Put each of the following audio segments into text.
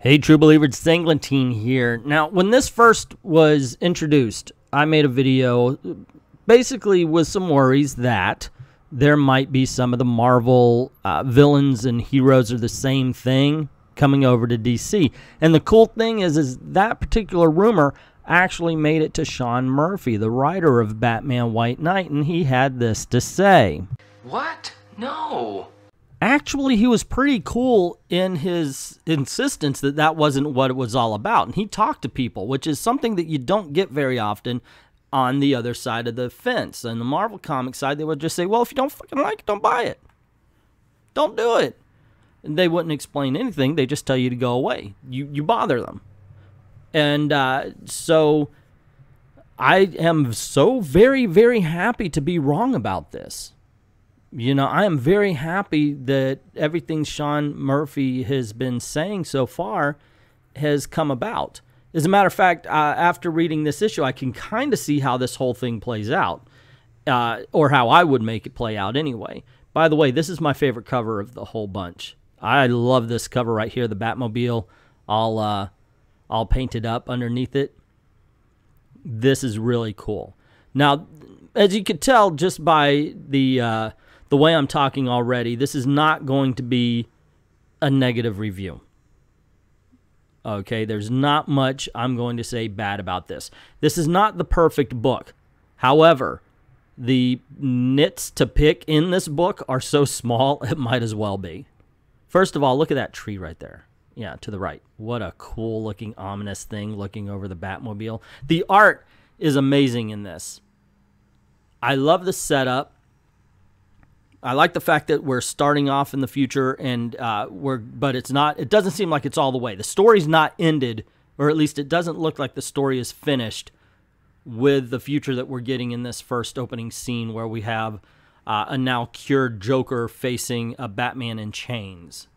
Hey, true believers, it's Englentine here. Now, when this first was introduced, I made a video basically with some worries that there might be some of the Marvel villains and heroes are the same thing coming over to DC. And the cool thing is that particular rumor actually made it to Sean Murphy, the writer of Batman White Knight, and he had this to say. What? No. Actually, he was pretty cool in his insistence that that wasn't what it was all about. And he talked to people, which is something that you don't get very often on the other side of the fence. On the Marvel comic side, they would just say, well, if you don't fucking like it, don't buy it. Don't do it. And they wouldn't explain anything. They just tell you to go away. You bother them. And so I am so very, very happy to be wrong about this. You know, I am very happy that everything Sean Murphy has been saying so far has come about. As a matter of fact, after reading this issue, I can kind of see how this whole thing plays out, or how I would make it play out anyway. By the way, this is my favorite cover of the whole bunch. I love this cover right here, the Batmobile all painted up underneath it. This is really cool. Now, as you can tell just by the way I'm talking already, this is not going to be a negative review. Okay, there's not much I'm going to say bad about this. This is not the perfect book. However, the nits to pick in this book are so small, it might as well be. First of all, look at that tree right there. Yeah, to the right. What a cool-looking, ominous thing looking over the Batmobile. The art is amazing in this. I love the setup. I like the fact that we're starting off in the future, and but it's not. It doesn't seem like it's all the way. The story's not ended, or at least it doesn't look like the story is finished with the future that we're getting in this first opening scene, where we have a now cured Joker facing a Batman in chains.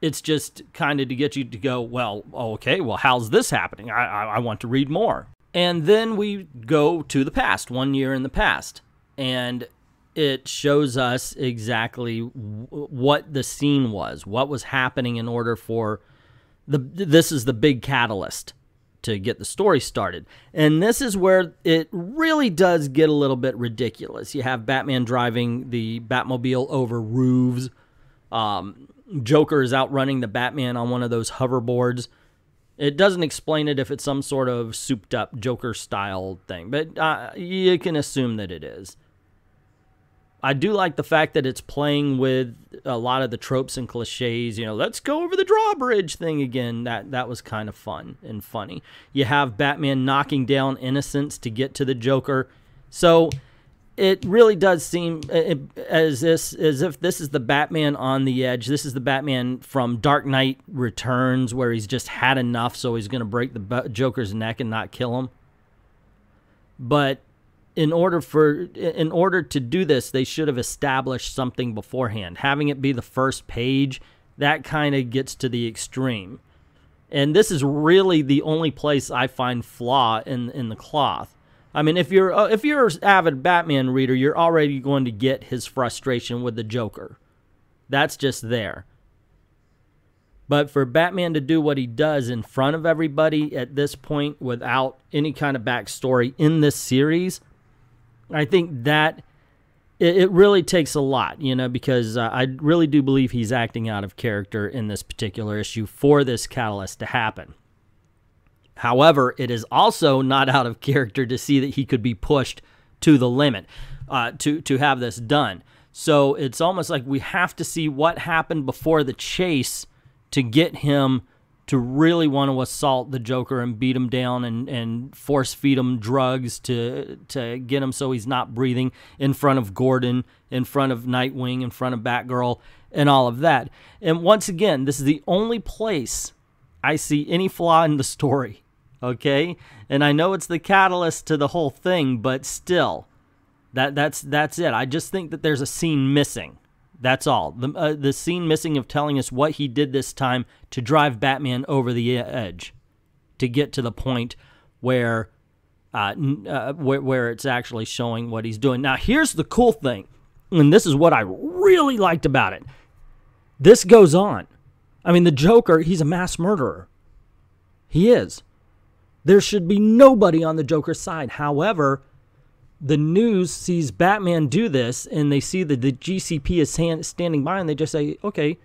It's just kind of to get you to go, well, okay, well, how's this happening? I want to read more. And then we go to the past, 1 year in the past, and it shows us exactly what the scene was, what was happening in order for this is the big catalyst to get the story started. And this is where it really does get a little bit ridiculous. You have Batman driving the Batmobile over roofs. Joker is outrunning the Batman on one of those hoverboards. It doesn't explain it if it's some sort of souped-up Joker-style thing, but you can assume that it is. I do like the fact that it's playing with a lot of the tropes and cliches. You know, let's go over the drawbridge thing again. That was kind of fun and funny. You have Batman knocking down innocents to get to the Joker. So it really does seem as if this is the Batman on the edge. This is the Batman from Dark Knight Returns, where he's just had enough, so he's going to break the Joker's neck and not kill him. But in order to do this, they should have established something beforehand. Having it be the first page, that kind of gets to the extreme. And this is really the only place I find flaw in the cloth. I mean, if you're an avid Batman reader, you're already going to get his frustration with the Joker. That's just there. But for Batman to do what he does in front of everybody at this point without any kind of backstory in this series, I think that it really takes a lot, you know, because I really do believe he's acting out of character in this particular issue for this catalyst to happen. However, it is also not out of character to see that he could be pushed to the limit to have this done. So it's almost like we have to see what happened before the chase to get him to really want to assault the Joker and beat him down and force feed him drugs to get him so he's not breathing in front of Gordon, in front of Nightwing, in front of Batgirl, and all of that. And once again, this is the only place I see any flaw in the story. Okay, and I know it's the catalyst to the whole thing, but still, that's it. I just think that there's a scene missing. That's all. The scene missing of telling us what he did this time to drive Batman over the edge, to get to the point where it's actually showing what he's doing. Now, here's the cool thing, and this is what I really liked about it. This goes on. I mean, the Joker, he's a mass murderer. He is. There should be nobody on the Joker's side. However, the news sees Batman do this, and they see that the GCP is standing by, and they just say, okay,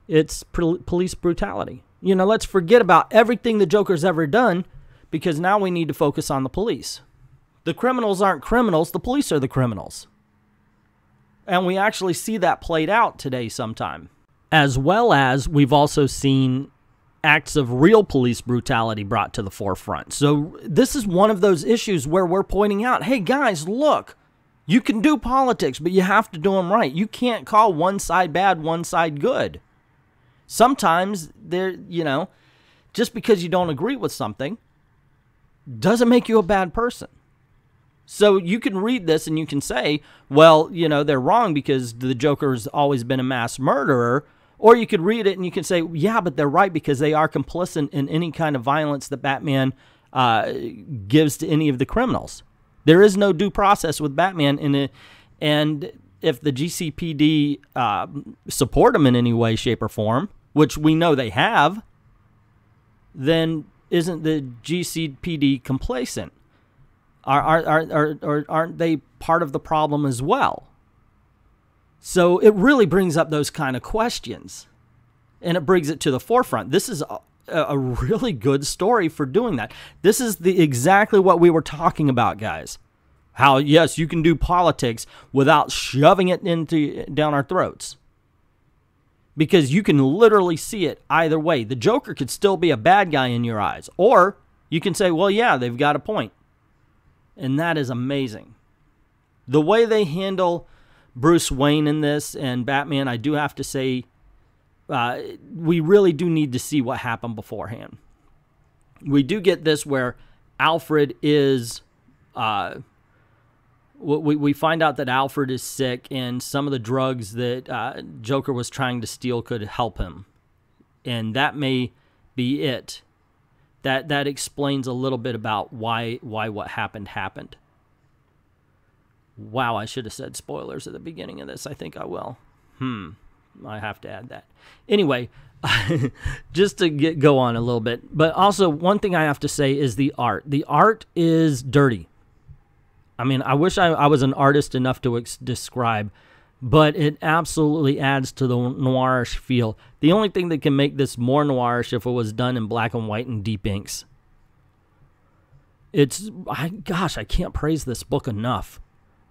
it's police brutality. Let's forget about everything the Joker's ever done, because now we need to focus on the police. The criminals aren't criminals. The police are the criminals. And we actually see that played out today sometime. As well as we've also seen acts of real police brutality brought to the forefront. So this is one of those issues where we're pointing out, hey guys, look, you can do politics, but you have to do them right. You can't call one side bad, one side good. Sometimes just because you don't agree with something doesn't make you a bad person. So you can read this and you can say, well, they're wrong because the Joker's always been a mass murderer. Or you could read it and you can say, yeah, but they're right because they are complicit in any kind of violence that Batman gives to any of the criminals. There is no due process with Batman, and if the GCPD support him in any way, shape, or form, which we know they have, then isn't the GCPD complacent? Aren't they part of the problem as well? So it really brings up those kind of questions, and it brings it to the forefront. This is a really good story for doing that. This is exactly what we were talking about, guys. How, yes, you can do politics without shoving it down our throats. Because you can literally see it either way. The Joker could still be a bad guy in your eyes. Or you can say, well, yeah, they've got a point. And that is amazing. The way they handle Bruce Wayne in this and Batman, I do have to say, we really do need to see what happened beforehand. We do get this where Alfred is, we find out that Alfred is sick and some of the drugs that Joker was trying to steal could help him. And that may be it. That explains a little bit about why what happened. Wow, I should have said spoilers at the beginning of this. I think I will. I have to add that. Anyway, just to go on a little bit. But also, one thing I have to say is the art. The art is dirty. I mean, I wish I was an artist enough to describe, but it absolutely adds to the noirish feel. The only thing that can make this more noirish if it was done in black and white and deep inks. Gosh, I can't praise this book enough.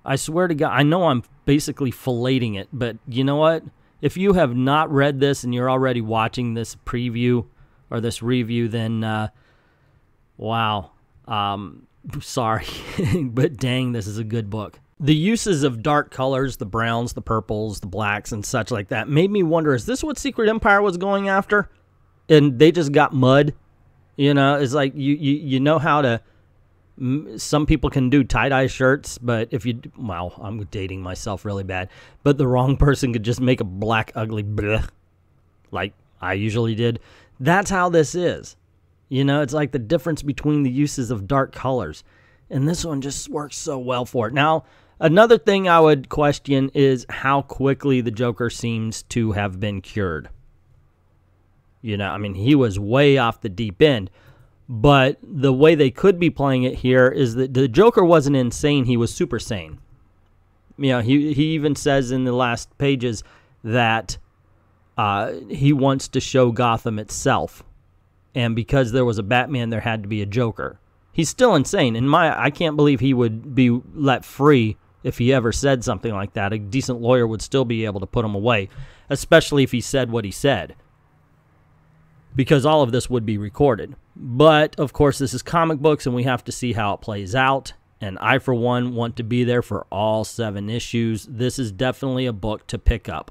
I swear to God, I know I'm basically filleting it, but you know what? If you have not read this and you're already watching this preview or this review, then wow. Sorry, but dang, this is a good book. The uses of dark colors, the browns, the purples, the blacks, and such like that made me wonder, is this what Secret Empire was going after? And they just got mud? It's like you know how to... Some people can do tie-dye shirts, but I'm dating myself really bad, but the wrong person could just make a black, ugly bleh, like I usually did. That's how this is. It's like the difference between the uses of dark colors, and this one just works so well for it. Now, another thing I would question is how quickly the Joker seems to have been cured. He was way off the deep end. But the way they could be playing it here is that the Joker wasn't insane, he was super sane. He even says in the last pages that he wants to show Gotham itself. And because there was a Batman, there had to be a Joker. He's still insane. I can't believe he would be let free if he ever said something like that. A decent lawyer would still be able to put him away, especially if he said what he said. Because all of this would be recorded. But, of course, this is comic books, and we have to see how it plays out. And I, for one, want to be there for all 7 issues. This is definitely a book to pick up.